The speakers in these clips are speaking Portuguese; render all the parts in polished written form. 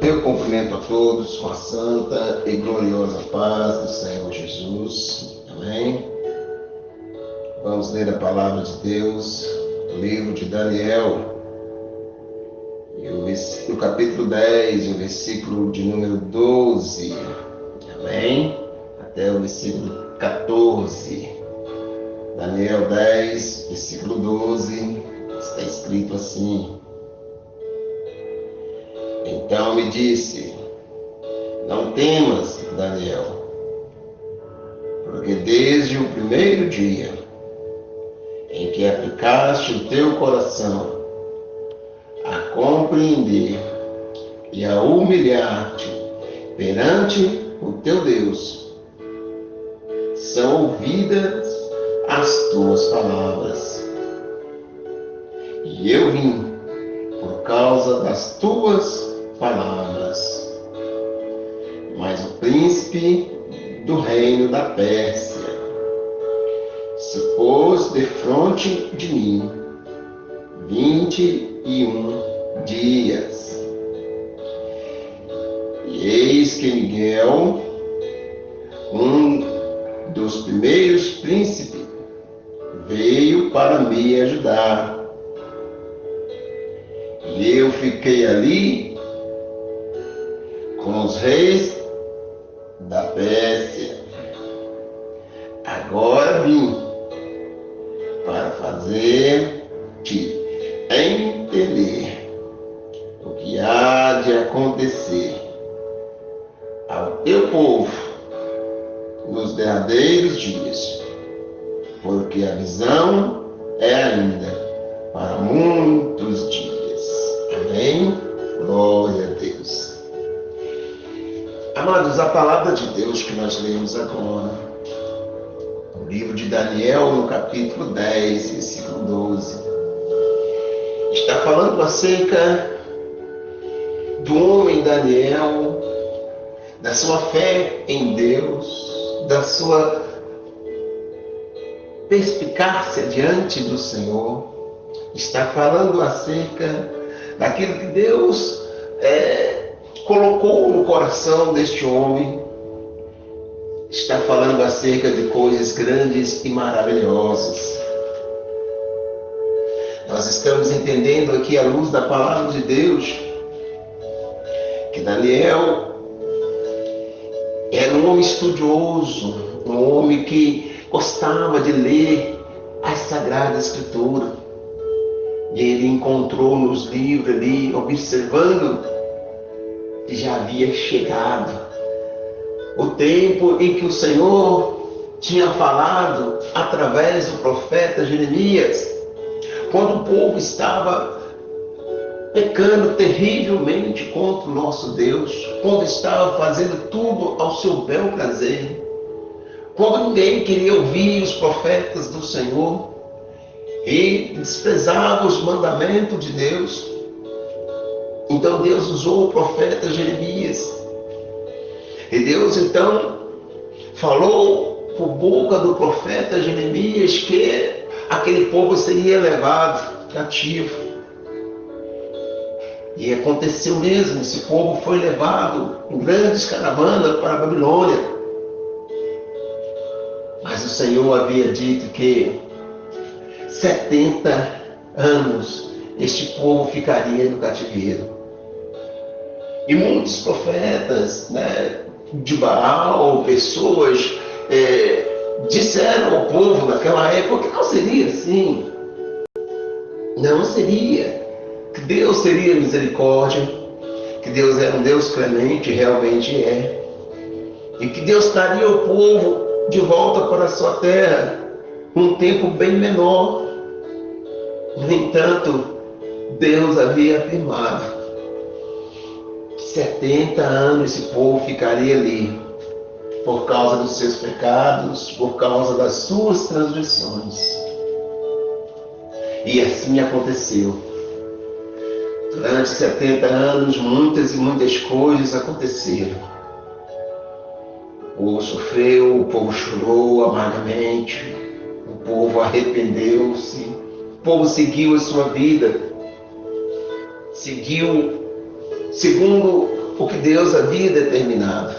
Eu cumprimento a todos com a santa e gloriosa paz do Senhor Jesus. Amém? Vamos ler a palavra de Deus, o livro de Daniel, e o capítulo 10, o versículo de número 12. Amém? Até o versículo 14. Daniel 10, versículo 12, está escrito assim: Então me disse: Não temas, Daniel, porque desde o primeiro dia em que aplicaste o teu coração a compreender e a humilhar-te perante o teu Deus, são ouvidas as tuas palavras. E eu vim por causa das tuas palavras. Mas o príncipe do reino da Pérsia se pôs defronte de mim 21 dias. E eis que Miguel, um dos primeiros príncipes, veio para me ajudar. E eu fiquei ali com os reis da Pérsia. Agora vim para fazer-te entender o que há de acontecer ao teu povo nos derradeiros dias, porque a visão é ainda para muitos dias. Amém? Glória a Deus. Amados, a palavra de Deus que nós lemos agora, no livro de Daniel, no capítulo 10, versículo 12, está falando acerca do homem Daniel, da sua fé em Deus, da sua perspicácia diante do Senhor. Está falando acerca daquilo que Deus colocou no coração deste homem. Está falando acerca de coisas grandes e maravilhosas. Nós estamos entendendo aqui, à luz da palavra de Deus, que Daniel era um homem estudioso, um homem que gostava de ler as Sagradas Escrituras. E ele encontrou nos livros ali, observando, que já havia chegado o tempo em que o Senhor tinha falado através do profeta Jeremias, quando o povo estava pecando terrivelmente contra o nosso Deus, quando estava fazendo tudo ao seu bel prazer, quando ninguém queria ouvir os profetas do Senhor e desprezava os mandamentos de Deus. Então Deus usou o profeta Jeremias. E Deus então falou por boca do profeta Jeremias que aquele povo seria levado cativo. E aconteceu mesmo, esse povo foi levado em grandes caravanas para a Babilônia. Mas o Senhor havia dito que 70 anos este povo ficaria no cativeiro. E muitos profetas, de Baal, pessoas, disseram ao povo naquela época que não seria assim. Não seria. Que Deus teria misericórdia, que Deus era um Deus clemente, realmente é. E que Deus traria o povo de volta para a sua terra num tempo bem menor. No entanto, Deus havia afirmado que 70 anos esse povo ficaria ali, por causa dos seus pecados, por causa das suas transgressões. E assim aconteceu. Durante 70 anos, muitas e muitas coisas aconteceram. O povo sofreu, o povo chorou amargamente, o povo arrependeu-se, o povo seguiu a sua vida, seguiu segundo o que Deus havia determinado.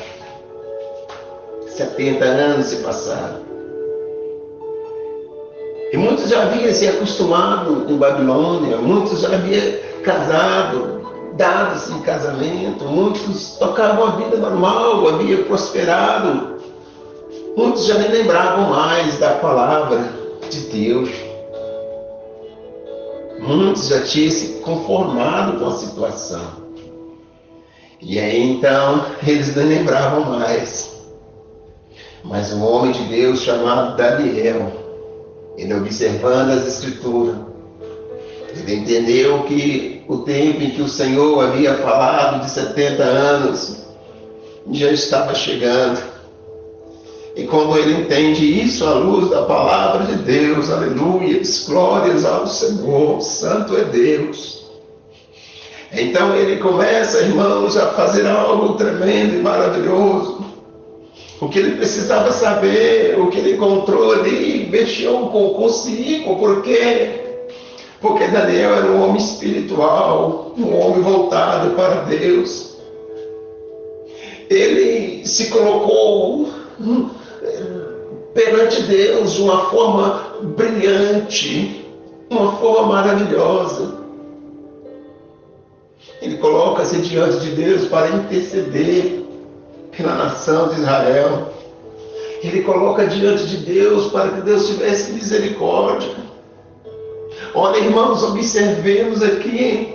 70 anos se passaram. E muitos já haviam se acostumado em Babilônia, muitos já haviam casado, dados em casamento, muitos tocavam a vida normal, haviam prosperado. Muitos já nem lembravam mais da palavra de Deus. Muitos já tinham se conformado com a situação. E aí então eles nem lembravam mais. Mas um homem de Deus chamado Daniel, ele observando as Escrituras, ele entendeu que o tempo em que o Senhor havia falado de 70 anos já estava chegando. E quando ele entende isso à luz da palavra de Deus, aleluia, glórias ao Senhor, santo é Deus. Então ele começa, irmãos, a fazer algo tremendo e maravilhoso. O que ele precisava saber, o que ele encontrou ali, mexeu consigo. Por quê? Porque Daniel era um homem espiritual, um homem voltado para Deus. Ele se colocou perante Deus de uma forma brilhante, uma forma maravilhosa. Ele coloca-se diante de Deus para interceder pela nação de Israel. Ele coloca diante de Deus para que Deus tivesse misericórdia. Olha, irmãos, observemos aqui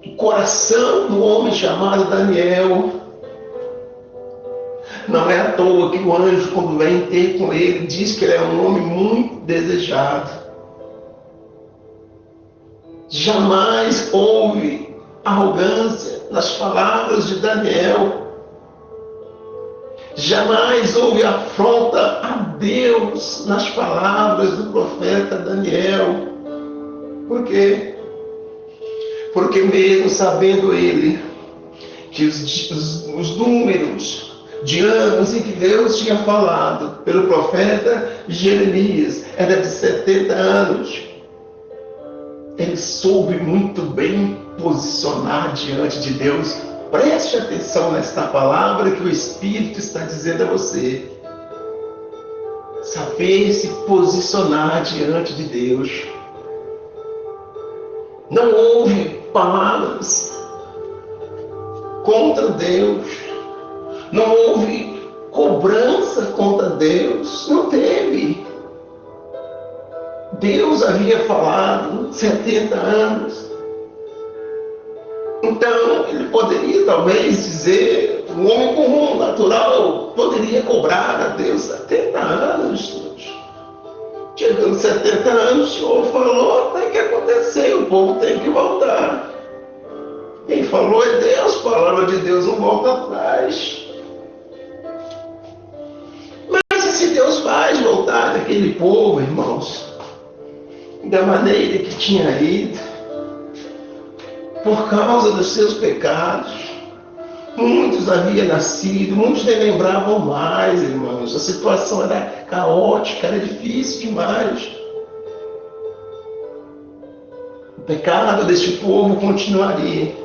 o coração do homem chamado Daniel. Não é à toa que o anjo, quando vem ter com ele, diz que ele é um homem muito desejado. Jamais houve arrogância nas palavras de Daniel. Jamais houve afronta a Deus nas palavras do profeta Daniel. Por quê? Porque mesmo sabendo ele que os números de anos em que Deus tinha falado pelo profeta Jeremias era de 70 anos, ele soube muito bem posicionar diante de Deus. Preste atenção nesta palavra que o Espírito está dizendo a você. Saber se posicionar diante de Deus. Não houve palavras contra Deus. Não houve cobrança contra Deus. Não teve. Deus havia falado 70 anos. Então, ele poderia talvez dizer, um homem comum, natural, poderia cobrar a Deus 70 anos. Chegando 70 anos, o Senhor falou, tem que acontecer, o povo tem que voltar. Quem falou é Deus, a palavra de Deus não volta atrás. Mas e se Deus faz voltar daquele povo, irmãos, da maneira que tinha ido, por causa dos seus pecados? Muitos haviam nascido, muitos nem lembravam mais, irmãos. A situação era caótica, era difícil demais. O pecado deste povo continuaria.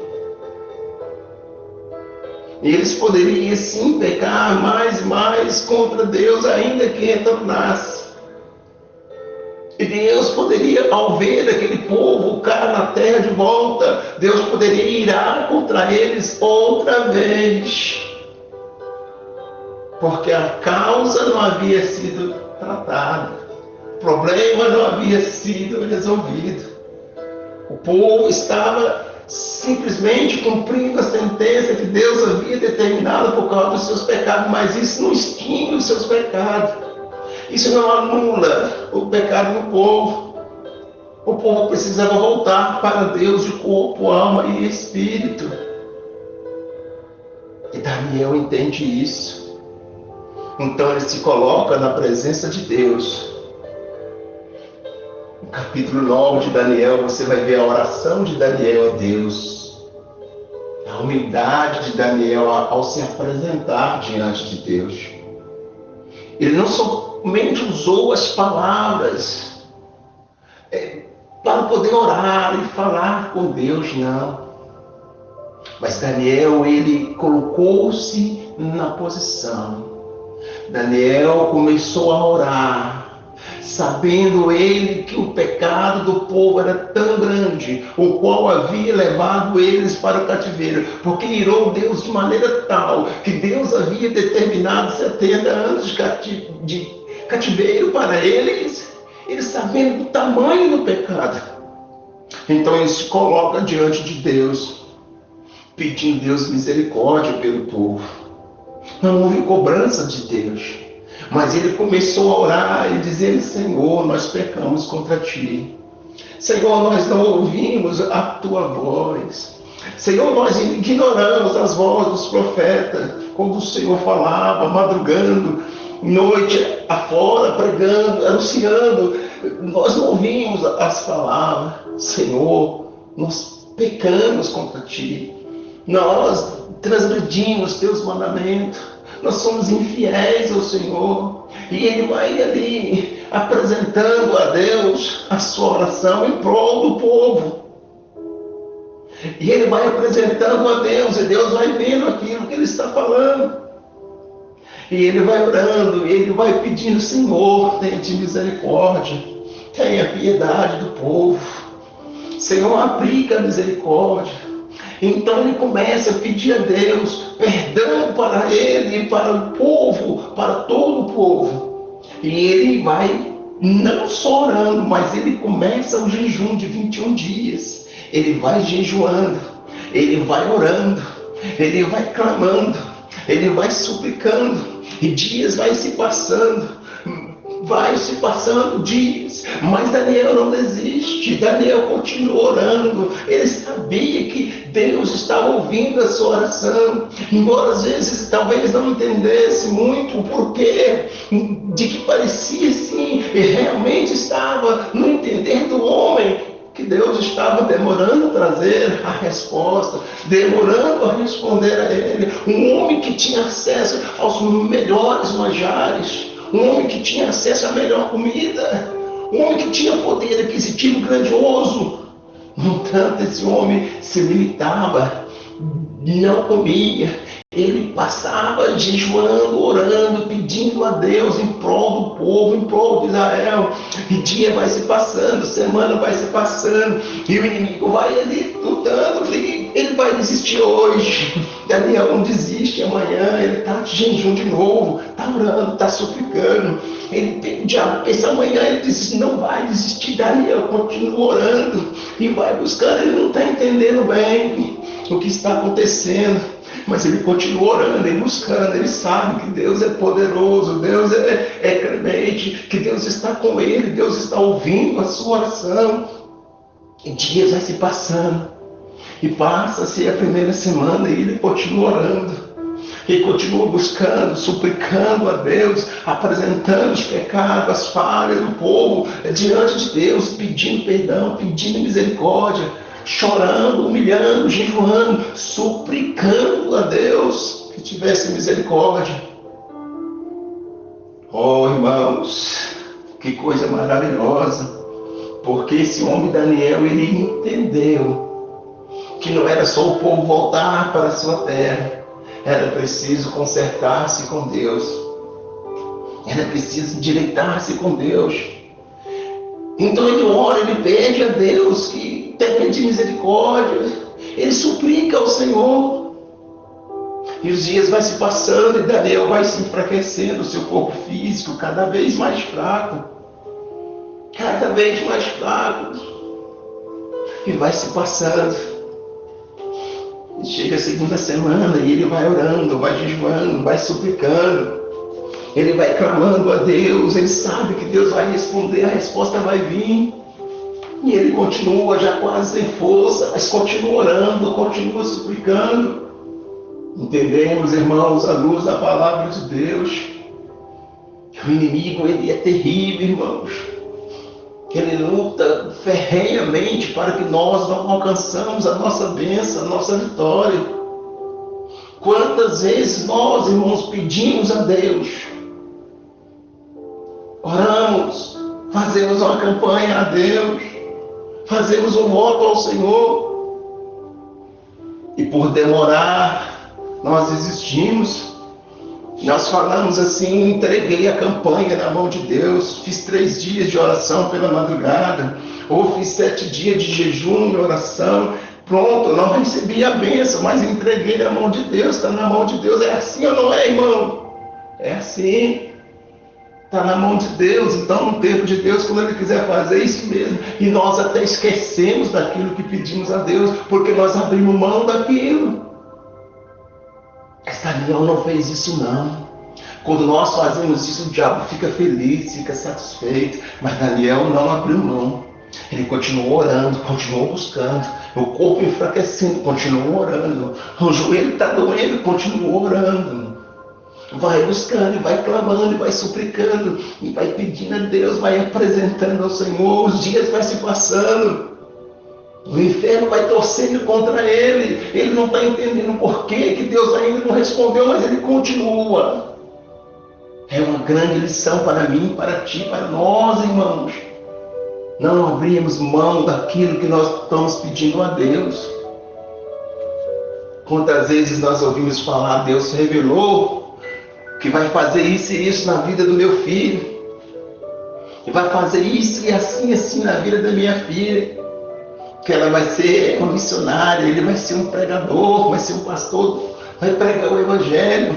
E eles poderiam sim pecar mais e mais contra Deus, ainda que retornasse. E Deus poderia, ao ver aquele povo cair na terra de volta, Deus poderia irar contra eles outra vez. Porque a causa não havia sido tratada. O problema não havia sido resolvido. O povo estava simplesmente cumprindo a sentença que Deus havia determinado por causa dos seus pecados, mas isso não extingue os seus pecados. Isso não anula o pecado do povo. O povo precisava voltar para Deus de corpo, alma e espírito. E Daniel entende isso. Então ele se coloca na presença de Deus. No capítulo 9 de Daniel, você vai ver a oração de Daniel a Deus. A humildade de Daniel ao se apresentar diante de Deus. Ele não somente usou as palavras para poder orar e falar com Deus, não. Mas Daniel, ele colocou-se na posição. Daniel começou a orar, sabendo ele que o pecado do povo era tão grande, o qual havia levado eles para o cativeiro, porque irou Deus de maneira tal, que Deus havia determinado 70 anos de cativeiro para eles, eles sabendo do tamanho do pecado. Então ele se coloca diante de Deus, pedindo a Deus misericórdia pelo povo. Não houve cobrança de Deus, mas ele começou a orar e dizer: Senhor, nós pecamos contra ti. Senhor, nós não ouvimos a tua voz. Senhor, nós ignoramos as vozes dos profetas, quando o Senhor falava, madrugando, noite afora, pregando, anunciando. Nós não ouvimos as palavras. Senhor, nós pecamos contra ti. Nós transgredimos teus mandamentos, nós somos infiéis ao Senhor. E ele vai ali apresentando a Deus a sua oração em prol do povo. E ele vai apresentando a Deus, e Deus vai vendo aquilo que ele está falando. E ele vai orando, e ele vai pedindo: Senhor, tenha misericórdia, tenha piedade do povo. Senhor, aplica a misericórdia. Então ele começa a pedir a Deus perdão para ele e para o povo, para todo o povo. E ele vai não só orando, mas ele começa o jejum de 21 dias. Ele vai jejuando, ele vai orando, ele vai clamando, ele vai suplicando, e dias vai se passando dias, mas Daniel não desiste. Daniel continua orando. Ele sabia que Deus estava ouvindo a sua oração, embora às vezes talvez não entendesse muito o porquê de que parecia assim, e realmente estava no entender do homem, que Deus estava demorando a trazer a resposta, demorando a responder a ele. Um homem que tinha acesso aos melhores manjares, um homem que tinha acesso à melhor comida, um homem que tinha poder aquisitivo grandioso. No entanto, esse homem se limitava, não comia. Ele passava jejuando, orando, pedindo a Deus em prol do povo, em prol de Israel. E dia vai se passando, semana vai se passando, e o inimigo vai ali lutando. Ele vai desistir hoje, Daniel não desiste. Amanhã ele está de jejum de novo, está orando, está suplicando. O diabo pensa: amanhã ele desiste. Não vai desistir. Daniel continua orando e vai buscando. Ele não está entendendo bem o que está acontecendo, mas ele continua orando e buscando. Ele sabe que Deus é poderoso, Deus é clemente, que Deus está com ele, Deus está ouvindo a sua oração. E dias vai se passando, e passa-se a primeira semana, e ele continua orando, e continua buscando, suplicando a Deus, apresentando os pecados, as falhas do povo diante de Deus, pedindo perdão, pedindo misericórdia, chorando, humilhando, jejuando, suplicando a Deus que tivesse misericórdia. Oh, irmãos, que coisa maravilhosa, porque esse homem Daniel, ele entendeu que não era só o povo voltar para a sua terra, era preciso consertar-se com Deus, era preciso endireitar-se com Deus. Então ele ora, ele pede a Deus que tenha de misericórdia, ele suplica ao Senhor. E os dias vai se passando, e Daniel vai se enfraquecendo, o seu corpo físico cada vez mais fraco, cada vez mais fraco, e vai se passando. E chega a segunda semana, e ele vai orando, vai jejuando, vai suplicando, ele vai clamando a Deus. Ele sabe que Deus vai responder, a resposta vai vir. E ele continua já quase sem força, mas continua orando, continua suplicando. Entendemos, irmãos, à luz da palavra de Deus, que o inimigo, ele é terrível, irmãos. Ele luta ferrenhamente para que nós não alcançamos a nossa bênção, a nossa vitória. Quantas vezes nós, irmãos, pedimos a Deus, oramos, fazemos uma campanha a Deus, fazemos um voto ao Senhor, E por demorar, nós desistimos. Nós falamos assim, entreguei a campanha na mão de Deus, fiz 3 dias de oração pela madrugada, ou fiz 7 dias de jejum e oração, pronto, não recebi a bênção, mas entreguei na mão de Deus, está na mão de Deus. É assim ou não é, irmão? É assim, está na mão de Deus. Então no tempo de Deus, quando Ele quiser fazer, isso mesmo. E nós até esquecemos daquilo que pedimos a Deus, porque nós abrimos mão daquilo. Mas Daniel não fez isso não. Quando nós fazemos isso, o diabo fica feliz, fica satisfeito. Mas Daniel não abriu mão. Ele continuou orando, continuou buscando. O corpo enfraquecendo, continuou orando. O joelho está doendo, continuou orando. Vai buscando, e vai clamando, e vai suplicando, e vai pedindo a Deus, vai apresentando ao Senhor. Os dias vai se passando. O inferno vai torcendo contra ele. Ele não está entendendo por que Deus ainda não respondeu, mas ele continua. É uma grande lição para mim, para ti, para nós, irmãos. Não abrimos mão daquilo que nós estamos pedindo a Deus. Quantas vezes nós ouvimos falar, Deus revelou que vai fazer isso e isso na vida do meu filho. E vai fazer isso e assim na vida da minha filha. Que ela vai ser uma missionária, ele vai ser um pregador, vai ser um pastor, vai pregar o Evangelho.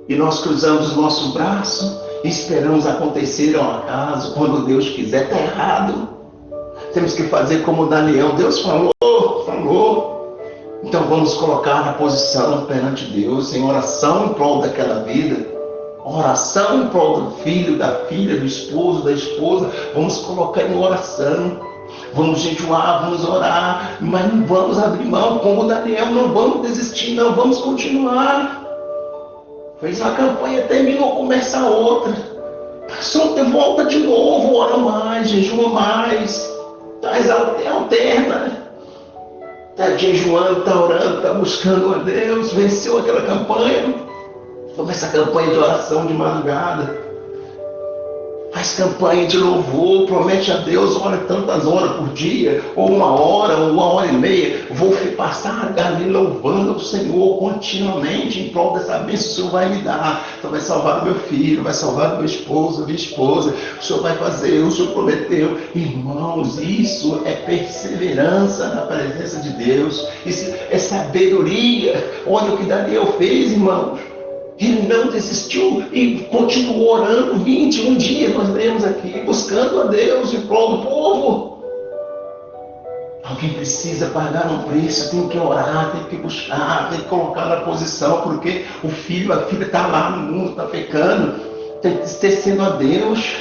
E nós cruzamos o nosso braço e esperamos acontecer ao acaso, quando Deus quiser. Está errado. Temos que fazer como Daniel. Deus falou. Então vamos colocar na posição perante Deus, em oração em prol daquela vida. Oração em prol do filho, da filha, do esposo, da esposa. Vamos colocar em oração. Vamos jejuar, vamos orar, mas não vamos abrir mão, como Daniel, não vamos desistir, não, vamos continuar. Fez uma campanha, terminou, começa outra. Passou, volta de novo, ora mais, jejua mais, alterna. Está jejuando, está orando, está buscando a Deus, venceu aquela campanha. Começa a campanha de oração de madrugada. Faz campanha de louvor, promete a Deus, ora tantas horas por dia, ou 1 hora, 1 hora e meia. Vou passar ali louvando o Senhor continuamente, em prol dessa bênção que o Senhor vai me dar. Então vai salvar o meu filho, vai salvar o meu esposo, a minha esposa. O Senhor vai fazer, o Senhor prometeu. Irmãos, isso é perseverança na presença de Deus. Isso é sabedoria. Olha o que Daniel fez, irmãos. Ele não desistiu e continuou orando 21 dias, nós lemos aqui, buscando a Deus em prol do povo. Alguém precisa pagar um preço, tem que orar, tem que buscar, tem que colocar na posição, porque o filho, a filha está lá no mundo, está pecando, tem que esquecendo a Deus.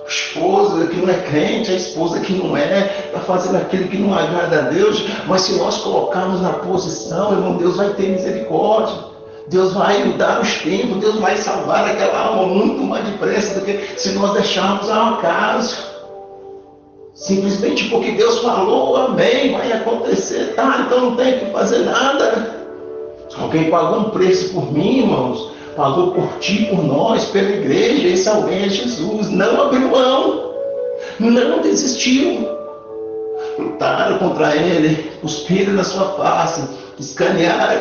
O esposo que não é crente, a esposa que não é, está fazendo aquilo que não agrada a Deus, mas se nós colocarmos na posição, irmão, Deus vai ter misericórdia. Deus vai mudar os tempos, Deus vai salvar aquela alma muito mais depressa do que se nós deixarmos ao acaso. Simplesmente porque Deus falou, amém, vai acontecer, tá? Então não tem que fazer nada. Alguém pagou um preço por mim, irmãos, pagou por ti, por nós, pela igreja, esse alguém é Jesus. Não abriu mão, não desistiu. Lutaram contra ele, cuspiram na sua face, escanearam,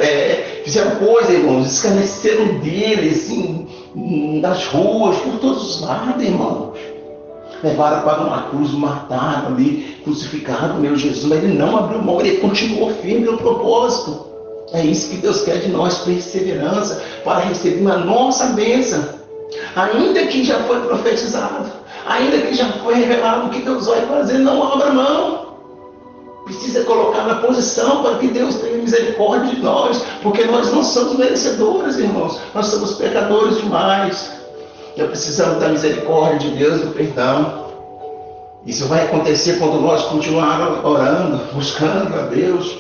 fizeram coisa, irmãos, escarneceram dele, assim, nas ruas, por todos os lados, irmãos. Levaram para uma cruz, mataram ali, crucificaram o meu Jesus, mas ele não abriu mão, ele continuou firme no propósito. É isso que Deus quer de nós, perseverança, para receber a nossa bênção. Ainda que já foi profetizado, ainda que já foi revelado o que Deus vai fazer, não abra mão. Precisa colocar na posição para que Deus tenha misericórdia de nós, porque nós não somos merecedores, irmãos, nós somos pecadores demais. Nós precisamos da misericórdia de Deus, do perdão. Isso vai acontecer quando nós continuarmos orando, buscando a Deus,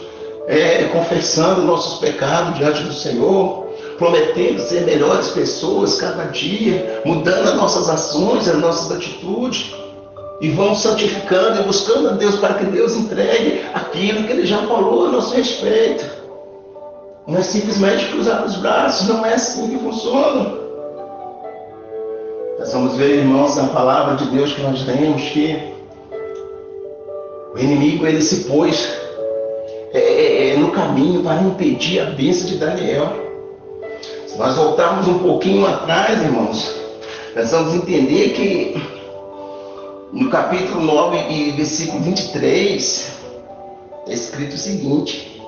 confessando nossos pecados diante do Senhor, prometendo ser melhores pessoas cada dia, mudando as nossas ações, as nossas atitudes. E vamos santificando e buscando a Deus para que Deus entregue aquilo que Ele já falou a nosso respeito. Não é simplesmente cruzar os braços, não é assim que funciona. Nós vamos ver, irmãos, na palavra de Deus que nós temos, que o inimigo, ele se pôs no no caminho para impedir a bênção de Daniel. Se nós voltarmos um pouquinho atrás, irmãos, nós vamos entender que no capítulo 9 e versículo 23, é escrito o seguinte,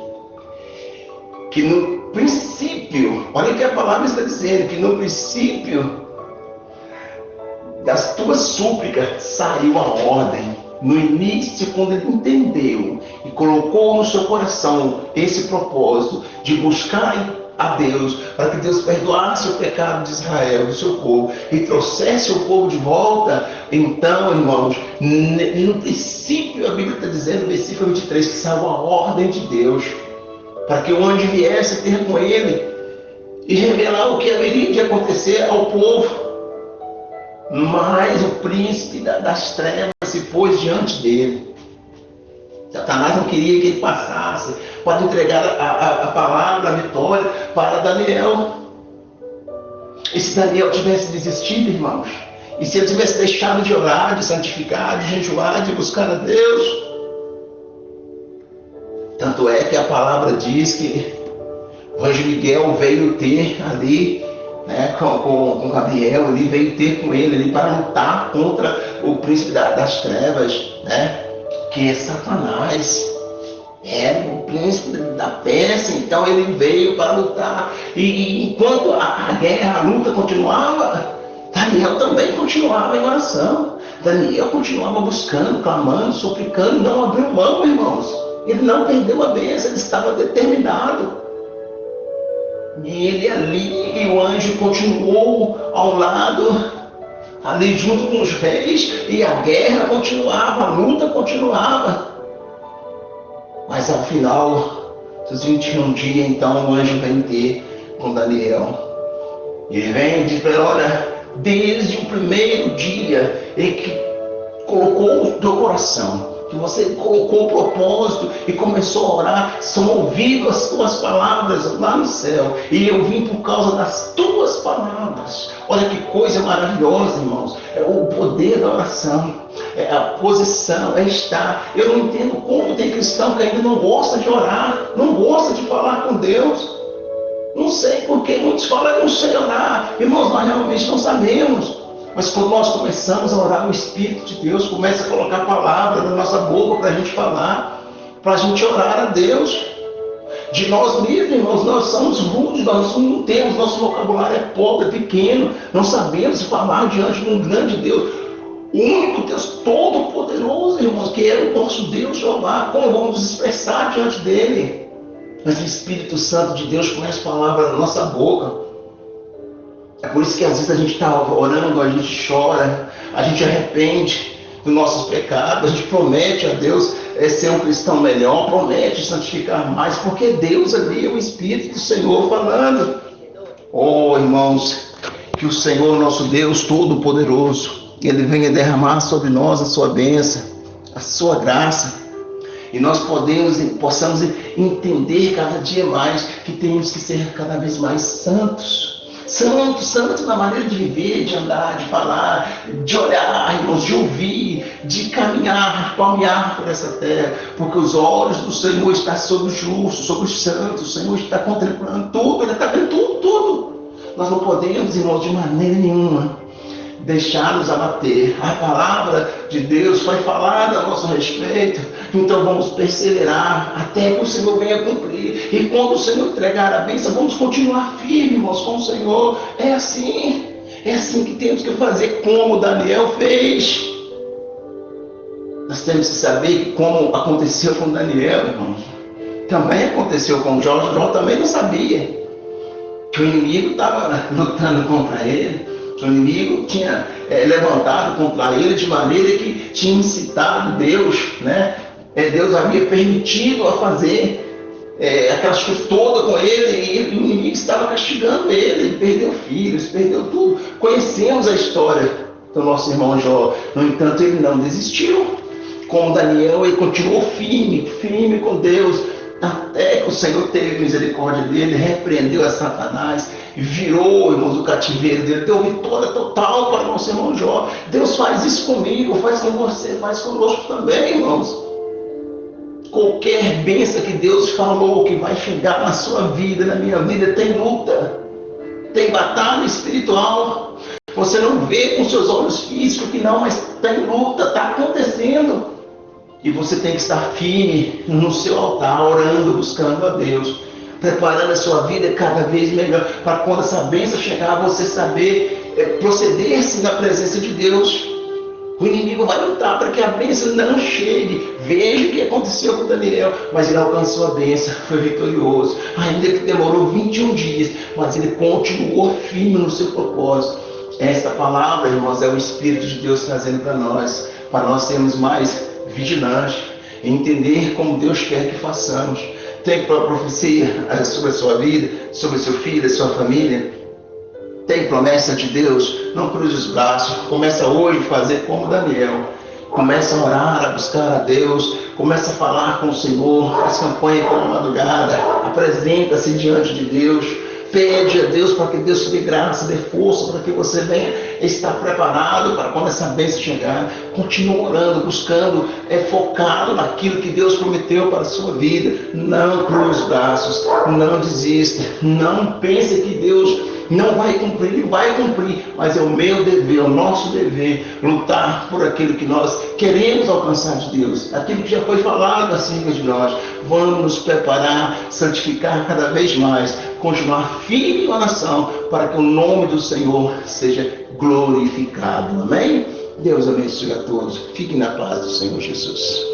que no princípio, olha o que a palavra está dizendo, que no princípio das tuas súplicas saiu a ordem. No início, quando ele entendeu e colocou no seu coração esse propósito de buscar a Deus, para que Deus perdoasse o pecado de Israel, do seu povo, e trouxesse o povo de volta, então, irmãos, no princípio, a Bíblia está dizendo, no versículo 23, que saiu a ordem de Deus, para que o anjo viesse ter com ele e revelar o que haveria de acontecer ao povo. Mas o príncipe das trevas se pôs diante dele. Satanás não queria que ele passasse para entregar a palavra, a vitória para Daniel. E se Daniel tivesse desistido, irmãos, e se ele tivesse deixado de orar, de santificar, de jejuar, de buscar a Deus, tanto é que a palavra diz que o anjo Miguel veio ter ali, né, com Gabriel, ele veio ter com ele ali para lutar contra o príncipe das trevas, né, que é Satanás, o príncipe da Pérsia. Então ele veio para lutar, e enquanto a guerra, a luta continuava, Daniel também continuava em oração, Daniel continuava buscando, clamando, suplicando, não abriu mão, irmãos, ele não perdeu a bênção, ele estava determinado. E ele ali, e o anjo continuou ao lado, ali junto com os reis, e a guerra continuava, a luta continuava. Mas ao final dos 21 dias, então o anjo vem ter com Daniel. Ele vem e diz para ele, olha, desde o primeiro dia em que colocou o teu coração, que você colocou o propósito e começou a orar, são ouvidas as tuas palavras lá no céu, e eu vim por causa das tuas palavras. Olha que coisa maravilhosa, irmãos, é o poder da oração, é a posição, é estar. Eu não entendo como tem cristão que ainda não gosta de orar, não gosta de falar com Deus. Não sei porque muitos falam, eu não sei orar. Irmãos, nós realmente não sabemos. Mas quando nós começamos a orar, o Espírito de Deus começa a colocar a palavra na nossa boca para a gente falar, para a gente orar a Deus. De nós mesmos, irmãos, nós somos rudes, nós não temos, nosso vocabulário é pobre, é pequeno, não sabemos falar diante de um grande Deus, o único Deus todo-poderoso, irmãos, que é o nosso Deus, Jeová. Como vamos nos expressar diante dele? Mas o Espírito Santo de Deus põe as palavras na nossa boca. É por isso que às vezes a gente está orando, a gente chora, a gente arrepende dos nossos pecados, a gente promete a Deus ser um cristão melhor, promete santificar mais, porque Deus ali é o Espírito do Senhor falando. Oh, irmãos, que o Senhor, nosso Deus Todo-Poderoso, Ele venha derramar sobre nós a sua bênção, a sua graça, e nós possamos entender cada dia mais que temos que ser cada vez mais santos. Santos na maneira de viver, de andar, de falar, de olhar, irmãos, de ouvir, de caminhar por essa terra, porque os olhos do Senhor estão sobre os justos, sobre os santos. O Senhor está contemplando tudo, Ele está vendo tudo. Nós não podemos, irmãos, de maneira nenhuma deixar-nos abater. A palavra de Deus foi falada a nosso respeito, então vamos perseverar até que o Senhor venha cumprir. E quando o Senhor entregar a bênção, vamos continuar firmes, irmãos, com o Senhor. É assim que temos que fazer, como Daniel fez. Nós temos que saber que, como aconteceu com Daniel, irmãos, também aconteceu com Jó. Jó também não sabia que o inimigo estava lutando contra ele. O inimigo tinha levantado contra ele de maneira que tinha incitado Deus, né? Deus havia permitido a fazer aquelas coisas todas com ele, e o inimigo estava castigando ele perdeu filhos, perdeu tudo. Conhecemos a história do nosso irmão Jó. No entanto, ele não desistiu. Como Daniel, ele continuou firme com Deus, até que o Senhor teve misericórdia dele, repreendeu a Satanás, virou, irmãos, o cativeiro dele, deu vitória total para o nosso irmão Jó. Deus faz isso comigo, faz com você, faz conosco também, irmãos. Qualquer bênção que Deus falou que vai chegar na sua vida, na minha vida, tem luta, tem batalha espiritual. Você não vê com seus olhos físicos que não, mas tem luta, está acontecendo. E você tem que estar firme no seu altar, orando, buscando a Deus, preparando a sua vida cada vez melhor, para quando essa bênção chegar, você saber proceder-se na presença de Deus. O inimigo vai lutar para que a bênção não chegue. Veja o que aconteceu com Daniel, mas ele alcançou a bênção, foi vitorioso. Ainda que demorou 21 dias, mas ele continuou firme no seu propósito. Esta palavra, irmãos, é o Espírito de Deus trazendo para nós sermos mais vigilantes, entender como Deus quer que façamos. Tem profecia sobre a sua vida, sobre o seu filho, a sua família? Tem promessa de Deus? Não cruze os braços. Começa hoje a fazer como Daniel. Começa a orar, a buscar a Deus. Começa a falar com o Senhor. Faz campanha pela madrugada. Apresenta-se diante de Deus. Pede a Deus para que Deus te dê graça, dê força, para que você venha estar preparado para quando essa bênção chegar. Continue orando, buscando, focado naquilo que Deus prometeu para a sua vida. Não cruze os braços, não desista, não pense que Deus não vai cumprir, ele vai cumprir, mas é o meu dever, é o nosso dever, lutar por aquilo que nós queremos alcançar de Deus, aquilo que já foi falado acerca de nós. Vamos nos preparar, santificar cada vez mais, continuar firme em oração, para que o nome do Senhor seja glorificado. Amém? Deus abençoe a todos. Fiquem na paz do Senhor Jesus.